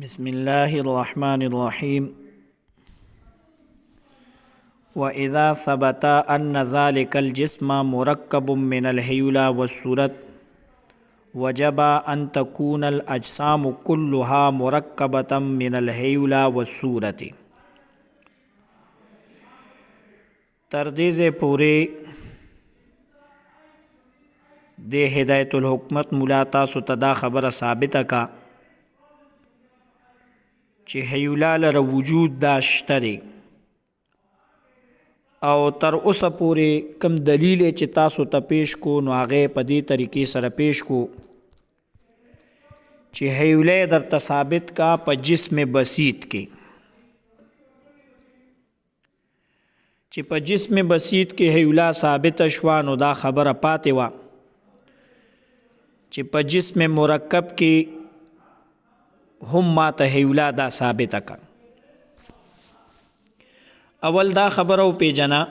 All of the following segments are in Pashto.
بسم الله الرحمن الرحيم وإذا ثبت أن ذلك الجسم مركب من الهيولى والصورة وجب أن تكون الأجسام كلها مركبة من الهيولى والصورة. تردیز پوری دے ہدایت الحکمت مولا تاسو ته دا خبره ثابته کا چې هیولا لره وجود دا شته دی او تر اوسه پورې کم دلیل چې تاسو ته پیش کو نو هغې په دې طریقې سره پیش کو چې هیولا درته ثابت کا په جسم بسیط کې چې په جسم بسیط کې هیولا ثابت شوه نو دا خبره پاتې وه چې په جسم مرکب کې هم ما ته هیولا دا ثابته کا. اول دا خبره وپیژنه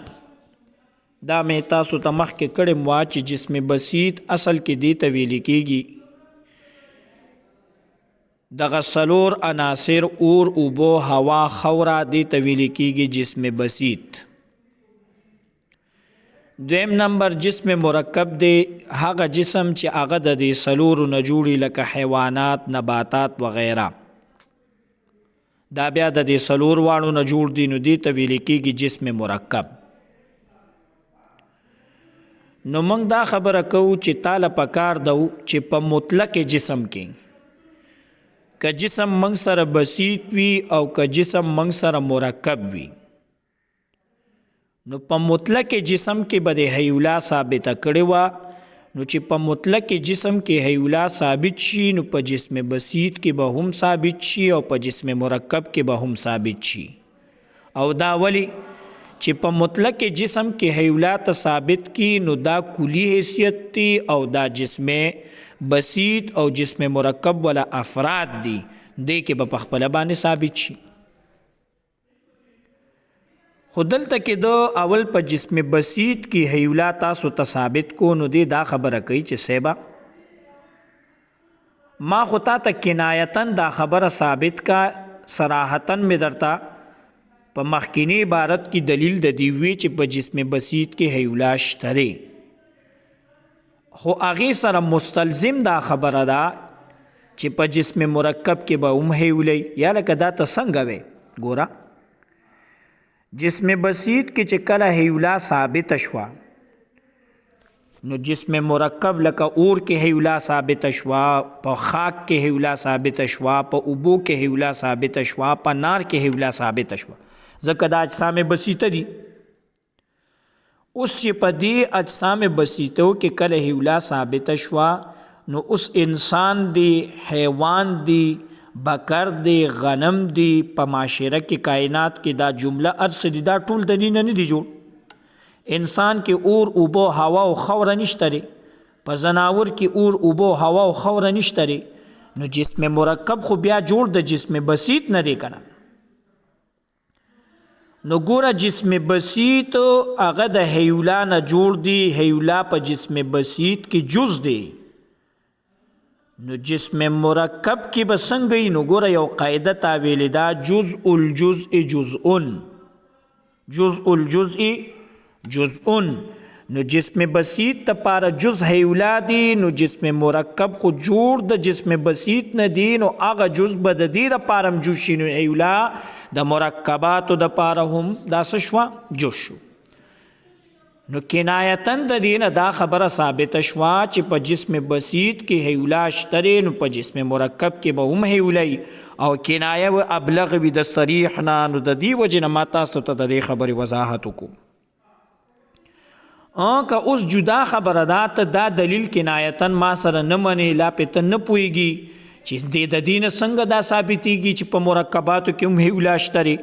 دا مې تاسو ته مخکې کړې وه چې جسم بسیط اصل کې دې ته ویل کېږي دغه څلور عناصر اور اوبو هوا خاوره دې ته ویل کېږي جسم بسیط. دویم نمبر جسم مرکب دی هغه جسم چې هغه د دې څلورو نه جوړي لکه حیوانات نباتات وغیره دا بیا د دې څلور واړو نه جوړ دي نو دې ته ویل کېږي جسم مرکب. نو موږ دا خبره کوو چې تاله پکار دو چې په مطلق جسم کې که جسم موږ سره بسیط وي او که جسم موږ سره مرکب وي نو په مطلق جسم کې به د هیولا ثابته کړې وه نو چې په مطلق جسم کې هیولا ثابت شي نو په جسم بسیط کې به هم ثابت شي او په جسم مرکب کې به هم ثابت شي. او دا ولی چې په مطلق جسم کې هیولا ته ثابت کی نو دا کلی حیثیت دی او دا جسم بسیط او جسم مرکب ولا افراد دی دې کې به په خپله باندې ثابت شي. خو دلته کې د اول په جسم بسیط کې هیولا تاسو ته ثابت کو نو دی دا خبره کوي چې سیبا ما خو تا ته کنایتن دا خبره ثابت کا صراحتن می درته په مخکینی عبارت کې دلیل د دی وی چې په جسم بسیط کې هیولا شته دی خو هغې سره مستلزم دا خبره ده چې په جسم مرکب کې به هم هیولی یا لکه دا ته څنګه وی ګوره جسم بسیط کې چې کله هیولا ثابت شوه نو جسم مرکب لکه اور کې هیولا ثابت شوه په خاک کې هیولا ثابت شوه په اوبو کې هیولا ثابت شوه په نار کې هیولا ثابت شوه ځکه دا اجسام بسیطه دي. اوس چې په دې اجسام بسیطو کې کله هیولا ثابت شوه نو اوس انسان دی حیوان دی بکر دی غنم دی په معاشره کې کائنات کې دا جمله ارس دی دا ټول د دې نه دی جوړ. انسان کې اور اوبو هوا او خوره نشته دی په ځناور کې اور اوبو هوا او خوره نشته دی نو جسم مرکب خو بیا جوړ د جسم بسیط نه دی کنه. نو ګوره جسم بسیط هغه د هیولا نه جوړ دی هیولا په جسم بسیط کې جز دی نو جسم مرکب کې به څنګه نو ګوره یو قاعده تاویل دا جزء الجزء جزء جزء الجزء جزء نو جسم بسیط لپاره جز هیولا دی نو جسم مرکب خو جوړ د جسم بسیط نه دی نو هغه جز به د دې لپاره هم جوړ شي نو هیولا د مرکباتو لپاره هم دا څه شوه جوړ شو. نو کنایتن د دې نه دا خبره ثابته شوه چې په جسم بسیط کې هیولا شته دی نو په جسم مرکب کې به هم هیولی او کنایه و ابلغ وي د صریح نه نو د دې وجې نه ما تاسو ته د دې خبرې وضاحت وکړو. که اوس جدا خبره ده ته دا دلیل کنایتن ما سره نه منې لا پې ته نه پوهېږي چې د دې نه څنګه دا ثابتېږي چې په مرکباتو کې هم هیولا شته دی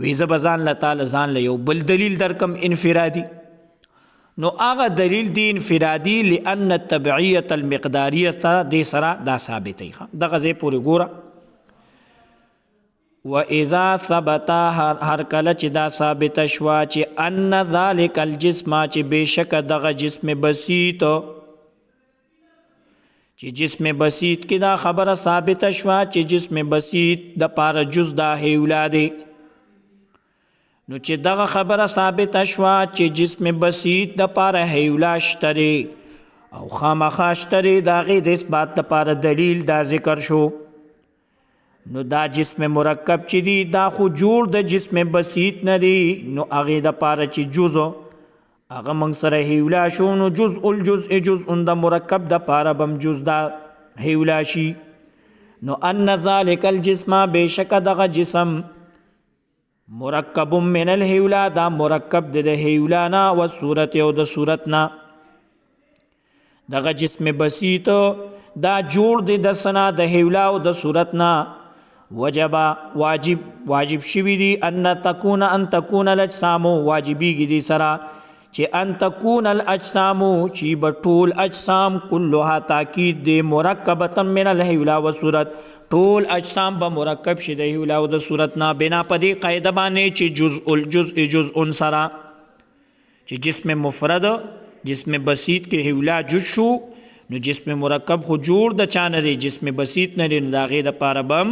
وی زه به ځان له تعالی ځان له یو بل دلیل درکم انفرادي نو هغه دلیل دی انفرادي لأن التبعیة المقداریه دې سره دا ثابتوي. دغه ځای پورې ګوره وَإِذَا ثَبَتَ هر کله چې دا ثابت شوه چې ان ذلک الجسم چې بېشکه دغه جسم بسیط چې جسم بسیط کې دا خبره ثابته شوه چې جسم بسیط د پاره جز دا هیولا دی. نو چې دغه خبره ثابته شوه چې جسم بسیط د پاره هیولا شته دی او خامخا شته دی، د هغې د اثبات دپاره دلیل دا ذکر شو. نو دا جسم مرکب چې دی دا خو جوړ د جسم بسیط نه دی، نو هغې دپاره چې جزو هغه موږ سره هیولا شو، نو جزء الجزء جزء د مرکب د پاره بم جز دا هیولا شي. نو ان ذلک الجسم بشک دغه جسم مرکب من الهیولا دا مرکب د هیولا نه و صورت او د صورت نه. دغه جسم بسیط دا جوړ دی د سنا د هیولا او د صورت نه. وجبا واجب شوی دی ان تکون الاجسام واجبیږي دی سره چې ان تکون الاجسام چې بطول اجسام كلها تاکید دی مرکبتا من الهیولا و صورت، ټول اجسام به مرکب شي د هیولا او د صورت نه، بنا په دې قاعده باندې چې جزء الجزء جزء سره چې جسم مفرد جسم بسیط کې هیولا جز شو، نو جسم مرکب خو جوړ د چا نه دی، جسم بسیط نه دی، نو د هغې دپاره بم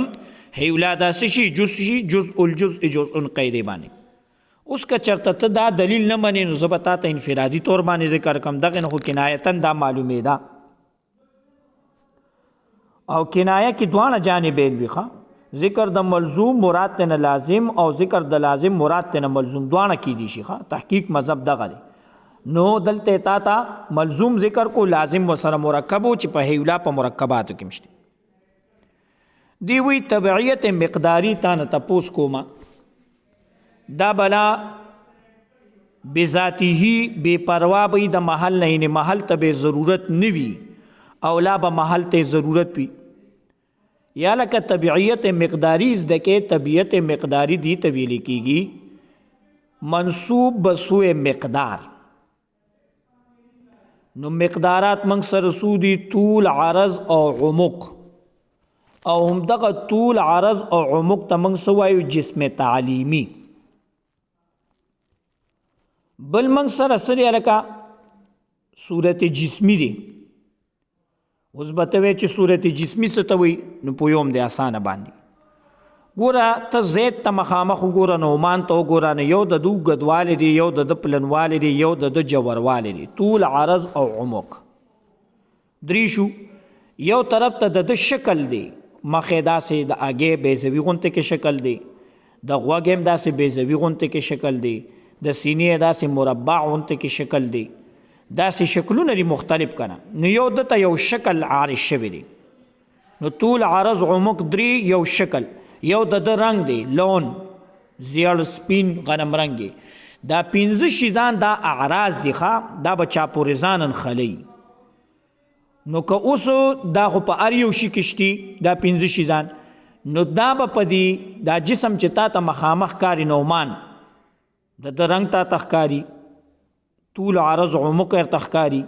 هیولا داسې شي جز شي جزء الجزء جزء قاعدې باندې. اوس که چرته ته دا دلیل نه منې نو زه به تا ته انفرادي طور باندې ذکر کړم، دغې نه خو کنایتا دا معلومېده. او کنایه کې دواړه جانبین وي ښه، ذکر د ملزوم مراد ته نه لازم او ذکر د لازم مراد ته نه ملزوم، دواړه کیدی شي ښه. تحقیق مذهب دغه دی. نو دلته تا ته ملزوم ذکر کو، لازم ورسره مرکب و چې په هیولا په مرکباتو کې مشته. دی وی تبعیت مقداری تا نه تپوس کومه، دا بلا بذاته بے پروا بی د محل نه، یعنی محل ته به ضرورت نوی او لا به محل ته ضرورت وي. یا لکه طبیعیت مقداری زده کې، طبیعت مقداری دی ته ویل کیږي منصوب بسوء مقدار. نو مقدارات منګ سره سودی طول عرض او عمق، او هم دغه طول عرض او عمق ته منګ سوایو جسم تعلیمی. بل منګ سره سری لکه صورت جسمی دی. اوس به ته وایې چې صورت جسمی څه ته وایي، نو پوهوم دی اسانه باندې. ګوره ته زید ته مخامخ وګوره، نعمان ته وګوره، نو یو د دو ګدوالی دی، یو د ده پلنوالی دی، یو د ده جوروالی دی، طول عرض او عمق درې شو. یو طرف ته د ده شکل دی، مخې داسې د اګې بیزوي غونته کې شکل دی، د غوږ هم داسې بیزوي غونته کې شکل دی، د سینې داسې مربع غونته کې شکل دی، داسې شکلونه لري مختلف کنه. نو یو دته یو شکل عارض شوی دی. نو طول عرض عمق درې، یو شکل، یو د ده رنگ دی، لون زیړ سپین غنم رنګي. دا پنځه شیزان دا اعراض دي ښه، دا به چاپوریزانن خلی. نو که اوس دا خو په هر یو شي کې شتي دا پنځه شیزان، نو دا به په دې دا جسم چې تا ته مخامخ کاري نعمان د ده رنګ تا ته ښکاري، طول عرض عمق ورته ښکاري،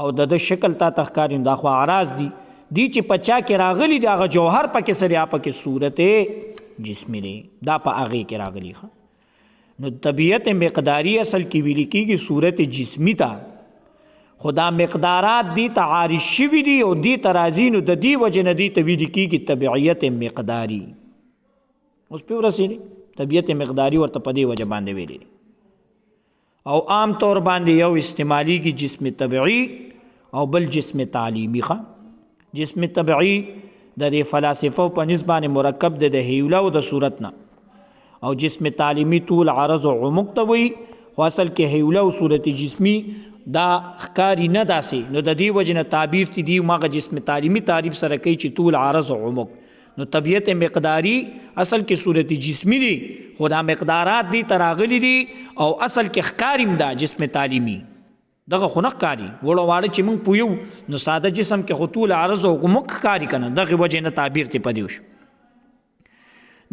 او د ده شکل تا ته ښکاري، دا خو اعراض دي. دی چې په چا کې راغلی دی هغه جوهر پکې سره پکې صورت جسمی دی، دا په هغې کې راغلی ښه. نو طبیعت مقداری اصل کې ویل کېږي صورت جسمی ته، خدا مقدارات دی ته عارض شوي دي او دی ته راځي، نو د دې وجې نه دی ته ویل کېږي طبیعت مقداری. اوس پې ورسېدې طبیعت مقداری ورته په دې وجه باندې ویلي. او عام طور باندې یو استعمالیږي جسم طبیعي او بل جسم تعلیمي ښه. جسم طبعی د دې فلاسفه په نسبت مرکب د هیولا او د صورت نه، او جسم تعلیمی طول عرض او عمق ته وي، خو اصل کې هیولا او صورت جسمی دا ښکاری نه داسې. نو د دې وجه نه تعبیر تی دی ماغه جسم تعلیمی تعریف سره کوي چې طول عرض او عمق. نو طبیعت مقداری اصل کې صورت جسمی دی، خو دا مقدارات دی تراغلی دی، او اصل کې ښکاریم دا جسم تعلیمی دغه خو نه ښکاري. وړه واړه چې موږ پوهیو نو ساده جسم کې خو طول عرض او عمق ښکاري که نه، دغې وجې نه تعبیر ته په دې وشو.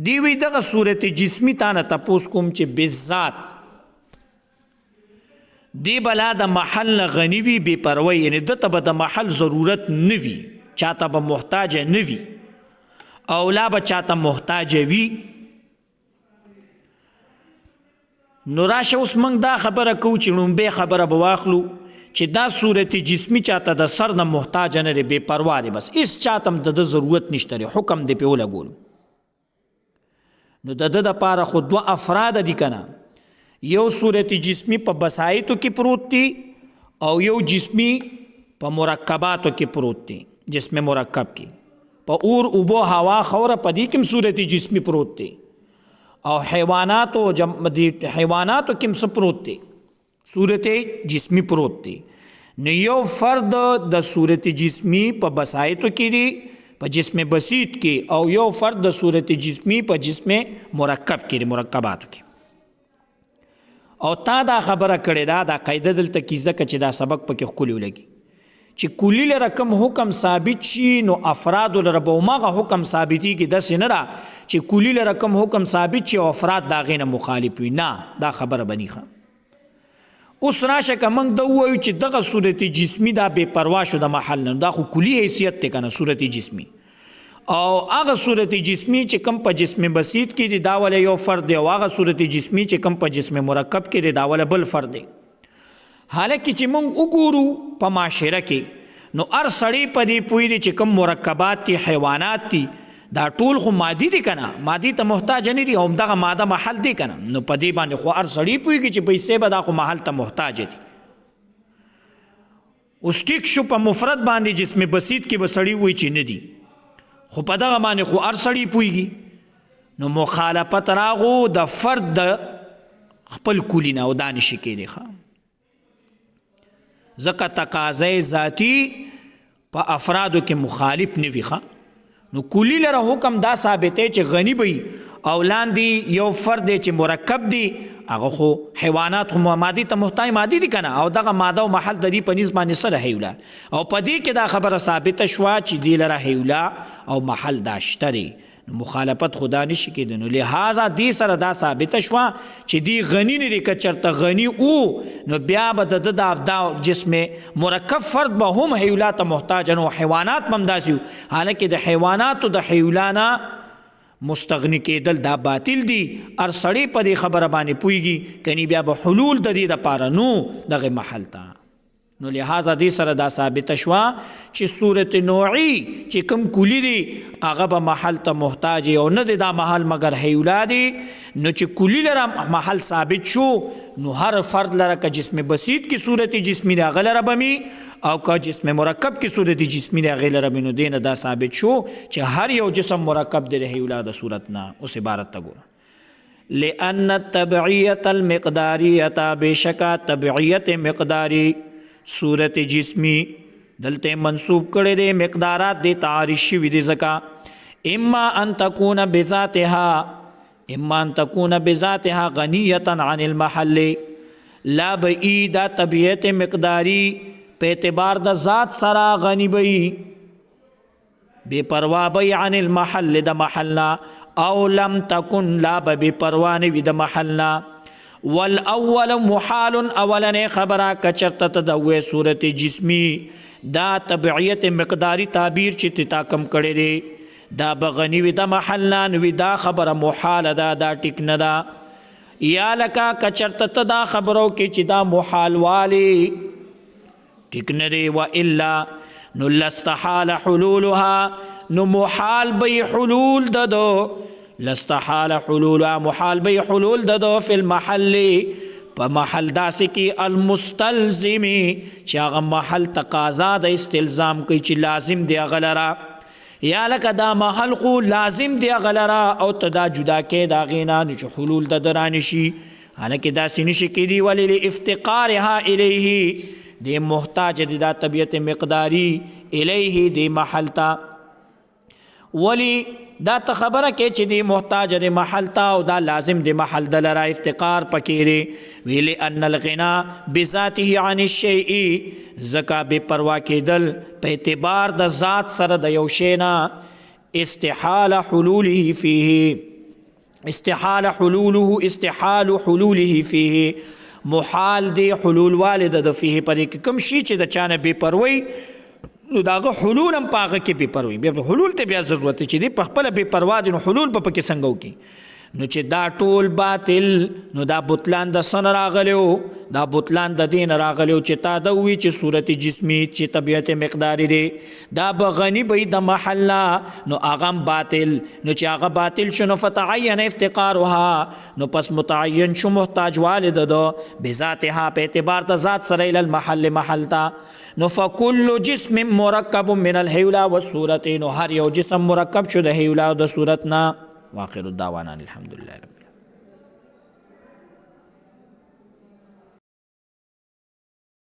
دی وی دغه صورت جسمی تا نه تپوس کوم چې بالذات دی بلا د محل نه غني وي، بې پروی، یعنې ده ته به د محل ضرورت نه وي، چاته به محتاجه نه وي، او لا به چاته محتاجه وي. نو راشه اوس موږ دا خبره کوو چې لومبۍ خبره به واخلو چې دا صورت جسمی چاته د سر نه محتاج نه دی، بے پروا دی، بس اس چاته هم د ضرورت نشته دی، حکم دی په ولګول. نو د دپاره خو دوه افراد دي که نه، یو صورت جسمی په بسایطو کې پروت دی او یو جسمی په مرکباتو کې پروت دی، جسم مرکب کې په اور اوبو هوا خوره په دې کې هم صورت جسمی پروت دی او حیواناتو حیواناتو کې هم څه پروت دی، صورت جسمی پروت دی. نو یو فرد د صورت جسمی په بسایطو کې دی، په جسم بسیط کې، او یو فرد د صورت جسمی په جسم مرکب کې دی، مرکباتو کې. او تا دا خبره کړې ده، دا قاعده دلته کې زده که چې دا سبق پکې ښکلي ولګي چې کلي لره کوم حکم ثابت شي نو افرادو لره به هماغه حکم ثابتېږي. داسې نه ده چې کلي لره کوم حکم ثابت شي او افراد د هغې نه مخالف وي، نه، دا خبره به نه ښه. اوس راشه که موږ دا ووایو چې دغه صورت جسمی دا بې پروا شو د محل نه، دا خو کلي حیثیت دی که نه صورت جسمی، او هغه صورت جسمی چې کوم په جسم بسیط کې دی دا ولی یو فرد دی، او هغه صورت جسمی چې کوم په جسم مرکب کې دی دا ولی بل فرد دی. حالکه چې موږ وګورو په معاشره کې نو هر سړی په دې پوهېږي دی چې کوم مرکبات دي، حیوانات دي، دا ټول خو مادي دي که نه، مادي ته محتاج نه دي، او همدغه ماده محل دی که نه. نو په دې باندې خو هر سړی پوهېږي چې پیسې به دا خو محل ته محتاج دي. اوس ټیک شو په مفرد باندې جسم بسیط کې به سړی وایي چې نه دي، خو په دغه باندې خو هر سړی پوهېږي. نو مخالفت راغو د فرد د خپل کلي نه، او دا نشي کېدی ښه، ځکه تقاضی ذاتي په افرادو کې مخالف نه وي ښه. نو کلی لره حکم دا ثابت دی چې غنی بی، او لاندې یو فرد دی چې مرکب دی، هغه خو حیوانات خو مادي ته محتاج مادي دي که نه، او دغه ماده او محل د دې په نسبت باندې سره حیوله، او په دې کې دا خبره ثابته شوه چې دې لره حیوله او محل دا شته دی. نو مخالفت خدا نشي کېدی. نو لہذا دې سره دا ثابته شوه چې دی غنی نه دی، که چېرته غنی او نو بیا به د دا جسم مرکب فرد به هم حیولا ته محتاج نو حیوانات به هم داسې وو. حالکه د حیواناتو د حیولا نه مستغنی کېدل دا باطل دی. هر سړی په دې خبره باندې پوهېږي، کنی بیا به حلول د دې دپاره نو دغه محل ته. نو لہذا دې سره دا ثابته شوه چې صورت نوعی چې کوم کلی دی هغه به محل ته محتاج او نه دی دا محل مگر حیولا دی. نو چې کلی لره محل ثابت شو نو هر فرد لره که جسم بسیط کی صورت جسمی دی هغه لره بمی، او که جسم مرکب کی صورت جسمی دی هغه لره بمی. نو دې نه دا ثابت شو چې هر یو جسم مرکب دی حیولا د صورت نه. اوس عبارت ته ګوره، لأن التبعیت المقداریت، بشکا تبعیت مقداری صورت جسمی دلته منصوب کړي دي مقدارات دي تعریف شوي دي ځکه اما ان تكون بذاتها، اما ان تكون بذاتها غنیة عن المحل، لا بئی دا طبیعت مقداری په اعتبار د ذات سره غنی بئی، بے پروا بئی عن المحل د محلنا، او لم تكن لا بے پروا نه وي د محلنا. والاول محال، اولن خبره کچرته تدوی صورت جسمی دا طبعیت مقداری تعبیر چې تا کم کړی دی دا بغنی وی د محلنا، وی دا خبره محال ده، دا ټیک نه ده. یا لکه کچرته ته دا خبرو کې چې دا محال والی ټیک نه دی، و الا نو لستحال حلولها، نو محال بی حلول ددو، لستحال حلولها محال بی حلول ددو فی المحل په محل داسې کې المستلزمی چې هغه محل تقاضا د استلزام کوي چې لازم دی هغه لره، یا لکه دا محل خو لازم دی هغه لره او ته دا جدا کې د هغې نه چې حلول د ده رانشي، حالکه داسې نشي کېدي. ولې لافتقارها الیه، دی محتاج دی دا طبیعت مقداری الیه دی محل ته. ولی دا ته خبره کې چې دی محتاج دی محل ته او دا لازم دی محل د لره، افتقار پکې دی. ویلی ان الغنا بذاته عن الشیء، ځکه بې پروا کېدل په اعتبار د ذات سره د یو شی نه، استحال حلوله فیه، استحال حلوله، استحال حلوله فیه، محال دی حلول والد د فیه پرې کې کوم شي چې د چانه بې پروي نو داغه حلول هم پاغه کې بې پروي، بیا حلول ته بیا ضرورت چې دی په خپل بې پروا دي، نو حلول په پکې څنګه وکړي. نو چې دا ټول باطل نو دا بطلان د سن راغلیو دا بطلان د دین راغلیو چې تا د وی چې صورت جسمی چې طبیعت مقداری دی دا بغنی به د محله نو اغم باطل نو چې هغه باطل شنو فتعین افتقارها نو پس متعین شو محتاج والد دو بذاتها په اعتبار د ذات سره ال المحل محلتا نو فکل جسم مرکب من الهیولا والصورت نو هر یو جسم مرکب شو د هیولا او د صورت نه. واخر الدعوانا الحمد لله رب